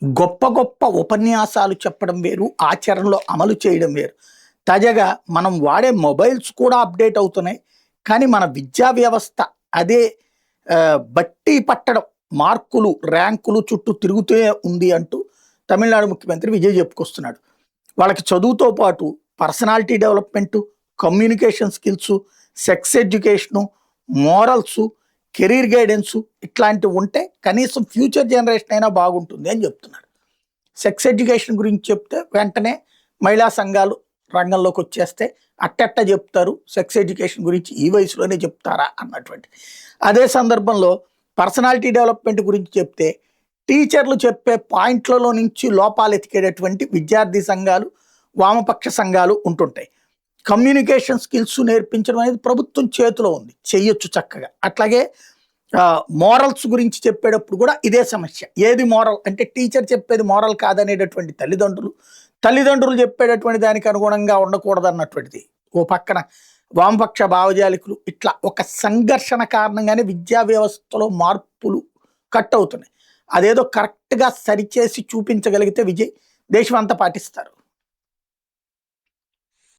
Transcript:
గొప్ప గొప్ప ఉపన్యాసాలు చెప్పడం వేరు, ఆచరణలో అమలు చేయడం వేరు. తాజాగా మనం వాడే మొబైల్స్ కూడా అప్డేట్ అవుతున్నాయి. కానీ మన విద్యా వ్యవస్థ అదే బట్టి పట్టడం, మార్కులు, ర్యాంకులు చుట్టూ తిరుగుతూ ఉంది అంటూ తమిళనాడు ముఖ్యమంత్రి విజయ్ చెప్పుకొస్తున్నాడు. వాళ్ళకి చదువుతో పాటు personality development, communication skills, sex education, morals, career guidance ఇట్లాంటివి ఉంటే కనీసం ఫ్యూచర్ జనరేషన్ అయినా బాగుంటుంది అని చెప్తున్నాడు. సెక్స్ ఎడ్యుకేషన్ గురించి చెప్తే వెంటనే మహిళా సంఘాలు రంగంలోకి వచ్చేస్తే అట్టట్ట చెప్తారు, సెక్స్ ఎడ్యుకేషన్ గురించి ఈ వయసులోనే చెప్తారా అన్నటువంటి. అదే సందర్భంలో పర్సనాలిటీ డెవలప్‌మెంట్ గురించి చెప్తే టీచర్లు చెప్పే పాయింట్లలో నుంచి లోపాలు ఎతికేటటువంటి విద్యార్థి సంఘాలు, వామపక్ష సంఘాలు ఉంటుంటాయి. కమ్యూనికేషన్ స్కిల్స్ నేర్పించడం అనేది ప్రభుత్వం చేతిలో ఉంది, చెయ్యొచ్చు చక్కగా. అట్లాగే మోరల్స్ గురించి చెప్పేటప్పుడు కూడా ఇదే సమస్య. ఏది మోరల్ అంటే టీచర్ చెప్పేది మోరల్ కాదనేటటువంటి తల్లిదండ్రులు చెప్పేటటువంటి దానికి అనుగుణంగా ఉండకూడదు అన్నటువంటిది ఓ పక్కన వామపక్ష భావజాలికులు. ఇట్లా ఒక సంఘర్షణ కారణంగానే విద్యా వ్యవస్థలో మార్పులు కట్ అవుతున్నాయి. అదేదో కరెక్ట్గా సరిచేసి చూపించగలిగితే విజయ్ దేశం అంతా పాటిస్తారు.